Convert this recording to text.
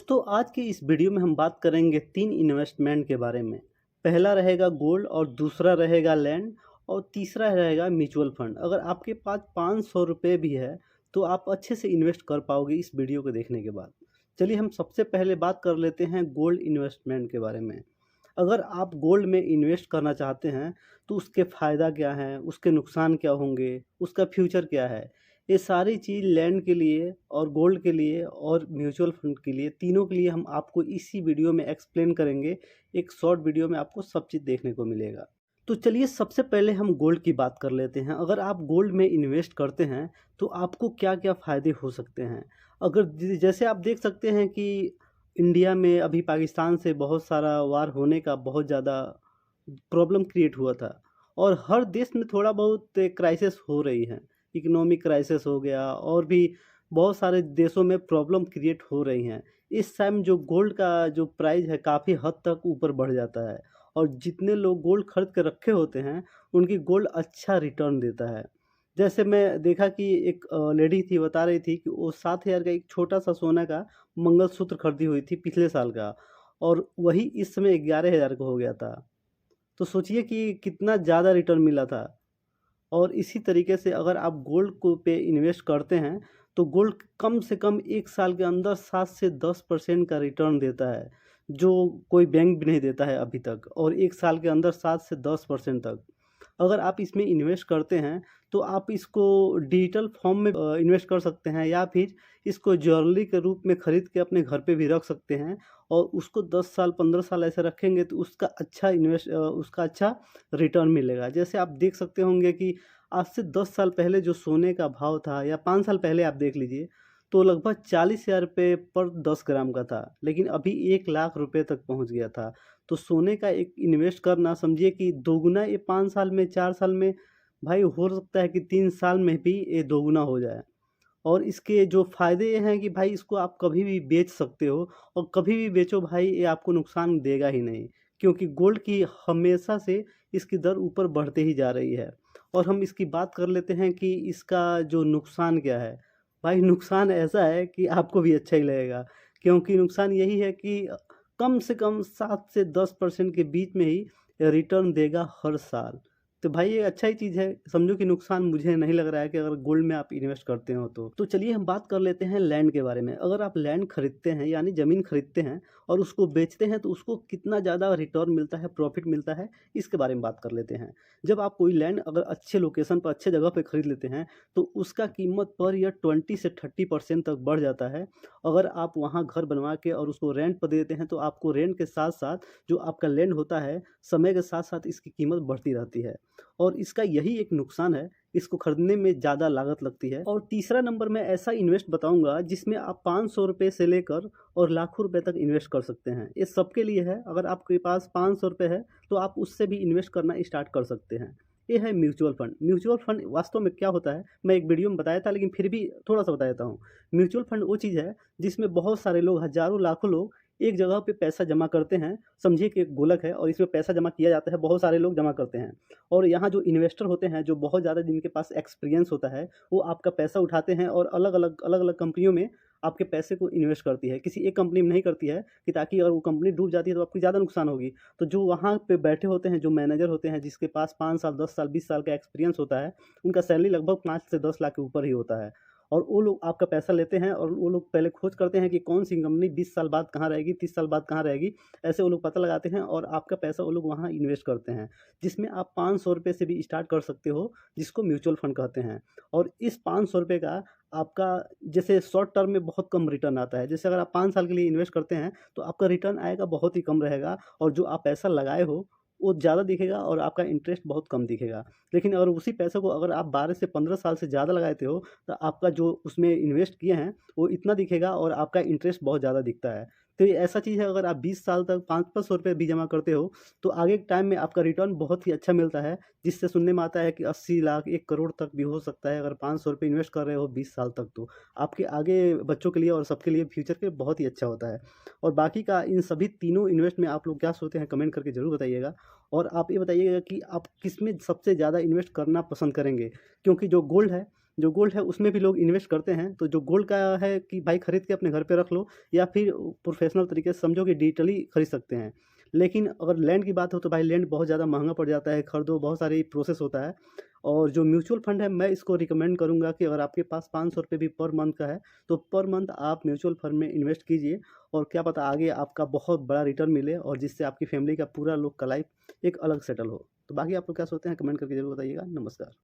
दोस्तों आज की इस वीडियो में हम बात करेंगे 3 इन्वेस्टमेंट के बारे में। पहला रहेगा गोल्ड और दूसरा रहेगा लैंड और तीसरा रहेगा म्यूचुअल फंड। अगर आपके पास 500 रुपये भी है तो आप अच्छे से इन्वेस्ट कर पाओगे इस वीडियो को देखने के बाद। चलिए हम सबसे पहले बात कर लेते हैं गोल्ड इन्वेस्टमेंट के बारे में। अगर आप गोल्ड में इन्वेस्ट करना चाहते हैं तो उसके फ़ायदा क्या हैं, उसके नुकसान क्या होंगे, उसका फ्यूचर क्या है, ये सारी चीज़ लैंड के लिए और गोल्ड के लिए और म्यूचुअल फंड के लिए, तीनों के लिए हम आपको इसी वीडियो में एक्सप्लेन करेंगे। एक शॉर्ट वीडियो में आपको सब चीज़ देखने को मिलेगा। तो चलिए सबसे पहले हम गोल्ड की बात कर लेते हैं। अगर आप गोल्ड में इन्वेस्ट करते हैं तो आपको क्या-क्या फ़ायदे हो सकते हैं। अगर जैसे आप देख सकते हैं कि इंडिया में अभी पाकिस्तान से बहुत सारा वार होने का बहुत ज़्यादा प्रॉब्लम क्रिएट हुआ था और हर देश में थोड़ा बहुत क्राइसिस हो रही है। इकोनॉमिक क्राइसिस हो गया और भी बहुत सारे देशों में प्रॉब्लम क्रिएट हो रही हैं। इस टाइम जो गोल्ड का जो प्राइस है काफ़ी हद तक ऊपर बढ़ जाता है और जितने लोग गोल्ड खरीद के रखे होते हैं उनकी गोल्ड अच्छा रिटर्न देता है। जैसे मैं देखा कि एक लेडी थी, बता रही थी कि वो 7,000 का एक छोटा सा सोना का मंगलसूत्र खरीदी हुई थी पिछले साल का और वही इस समय 11,000 का हो गया था। तो सोचिए कि कितना ज़्यादा रिटर्न मिला था। और इसी तरीके से अगर आप गोल्ड को पे इन्वेस्ट करते हैं तो गोल्ड कम से कम 1 साल के अंदर 7 से 10% का रिटर्न देता है, जो कोई बैंक भी नहीं देता है अभी तक, और 1 साल के अंदर 7 से 10% तक। अगर आप इसमें इन्वेस्ट करते हैं तो आप इसको डिजिटल फॉर्म में इन्वेस्ट कर सकते हैं या फिर इसको ज्वेलरी के रूप में खरीद के अपने घर पे भी रख सकते हैं और उसको 10 साल 15 साल ऐसे रखेंगे तो उसका अच्छा रिटर्न मिलेगा। जैसे आप देख सकते होंगे कि आज से 10 साल पहले जो सोने का भाव था या 5 साल पहले आप देख लीजिए तो लगभग 40,000 रुपये पर 10 ग्राम का था, लेकिन अभी 1 लाख रुपए तक पहुंच गया था। तो सोने का एक इन्वेस्ट करना समझिए कि दोगुना ये 5 साल में 4 साल में भाई हो सकता है कि 3 साल में भी ये दोगुना हो जाए। और इसके जो फ़ायदे ये हैं कि भाई इसको आप कभी भी बेच सकते हो और कभी भी बेचो भाई ये आपको नुकसान देगा ही नहीं, क्योंकि गोल्ड की हमेशा से इसकी दर ऊपर बढ़ते ही जा रही है। और हम इसकी बात कर लेते हैं कि इसका जो नुकसान क्या है। भाई नुकसान ऐसा है कि आपको भी अच्छा ही लगेगा, क्योंकि नुकसान यही है कि कम से कम 7 से 10% के बीच में ही रिटर्न देगा हर साल। तो भाई ये अच्छा ही चीज़ है, समझो कि नुकसान मुझे नहीं लग रहा है कि अगर गोल्ड में आप इन्वेस्ट करते हो तो। तो चलिए हम बात कर लेते हैं लैंड के बारे में। अगर आप लैंड खरीदते हैं यानी ज़मीन खरीदते हैं और उसको बेचते हैं तो उसको कितना ज़्यादा रिटर्न मिलता है, प्रॉफ़िट मिलता है, इसके बारे में बात कर लेते हैं। जब आप कोई लैंड अगर अच्छे लोकेशन पर, अच्छे जगह पे खरीद लेते हैं तो उसका कीमत पर ईयर 20 से 30% तक बढ़ जाता है। अगर आप वहाँ घर बनवा के और उसको रेंट पर दे देते हैं तो आपको रेंट के साथ-साथ जो आपका लैंड होता है, समय के साथ-साथ इसकी कीमत बढ़ती रहती है। और इसका यही एक नुकसान है, इसको खरीदने में ज़्यादा लागत लगती है। और तीसरा नंबर मैं ऐसा इन्वेस्ट बताऊँगा जिसमें आप 500 रुपए से लेकर और लाखों रुपए तक इन्वेस्ट कर सकते हैं। ये सबके लिए है, अगर आपके पास 500 रुपए है तो आप उससे भी इन्वेस्ट करना स्टार्ट कर सकते हैं। ये है म्यूचुअल फंड। म्यूचुअल फंड वास्तव में क्या होता है, मैं एक वीडियो में बताया था लेकिन फिर भी थोड़ा-सा बता देता हूँ। म्यूचुअल फंड वो चीज़ है जिसमें बहुत सारे लोग, हज़ारों लाखों लोग एक जगह पे पैसा जमा करते हैं। समझिए कि एक गोलक है और इसमें पैसा जमा किया जाता है, बहुत सारे लोग जमा करते हैं। और यहाँ जो इन्वेस्टर होते हैं, जो बहुत ज़्यादा जिनके पास एक्सपीरियंस होता है, वो आपका पैसा उठाते हैं और अलग-अलग कंपनियों में आपके पैसे को इन्वेस्ट करती है। किसी एक कंपनी में नहीं करती है कि ताकि अगर वो कंपनी डूब जाती है तो आपको ज़्यादा नुकसान होगी। तो जो वहाँ पे बैठे होते हैं, जो मैनेजर होते हैं, जिसके पास 5 साल, 10 साल, 20 साल का एक्सपीरियंस होता है, उनका सैलरी लगभग 5 से 10 लाख के ऊपर ही होता है। और वो लोग आपका पैसा लेते हैं और वो लोग पहले खोज करते हैं कि कौन-सी कंपनी 20 साल बाद कहाँ रहेगी, 30 साल बाद कहाँ रहेगी। ऐसे वो लोग पता लगाते हैं और आपका पैसा वो लोग वहाँ इन्वेस्ट करते हैं, जिसमें आप 500 रुपए से भी स्टार्ट कर सकते हो, जिसको म्यूचुअल फंड कहते हैं। और इस 500 रुपए का आपका जैसे शॉर्ट टर्म में बहुत कम रिटर्न आता है। जैसे अगर आप 5 साल के लिए इन्वेस्ट करते हैं, तो आपका रिटर्न आएगा बहुत ही कम रहेगा और जो आप पैसा लगाए हो, वो ज़्यादा दिखेगा और आपका इंटरेस्ट बहुत कम दिखेगा। लेकिन अगर उसी पैसे को अगर आप 12 से 15 साल से ज़्यादा लगाते हो, तो आपका जो उसमें इन्वेस्ट किए हैं, वो इतना दिखेगा और आपका इंटरेस्ट बहुत ज़्यादा दिखता है। तो ये ऐसा चीज़ है, अगर आप 20 साल तक 500-500 रुपए भी जमा करते हो, तो आगे के टाइम में आपका रिटर्न बहुत ही अच्छा मिलता है, जिससे सुनने में आता है कि 80 लाख, 1 करोड़ तक भी हो सकता है अगर 500 रुपए इन्वेस्ट कर रहे हो 20 साल तक तो। आपके आगे बच्चों के लिए और सबके लिए फ्यूचर के लिए बहुत ही अच्छा होता है। और बाकी का इन सभी तीनों इन्वेस्ट में आप लोग क्या सोचते हैं, कमेंट करके ज़रूर बताइएगा। और आप ये बताइएगा कि आप किसमें सबसे ज़्यादा इन्वेस्ट करना पसंद करेंगे? क्योंकि जो गोल्ड है, जो गोल्ड है उसमें भी लोग इन्वेस्ट करते हैं। तो जो गोल्ड का है कि भाई खरीद के अपने घर पे रख लो, या फिर प्रोफेशनल तरीके से समझो कि डिजिटली खरीद सकते हैं। लेकिन अगर लैंड की बात हो तो भाई लैंड बहुत ज़्यादा महँगा पड़ जाता है, खरीदो बहुत सारी प्रोसेस होता है। और जो म्यूचुअल फंड है मैं इसको रिकमेंड करूँगा कि अगर आपके पास ₹500 भी पर मंथ का है, तो पर मंथ आप म्यूचुअल फंड में इन्वेस्ट कीजिए, और क्या पता आगे आपका बहुत बड़ा रिटर्न मिले और जिससे आपकी फैमिली का पूरा लोग का लाइफ एक अलग सेटल हो। तो बाकी आप लोग क्या सोचते हैं कमेंट करके ज़रूर बताइएगा। नमस्कार।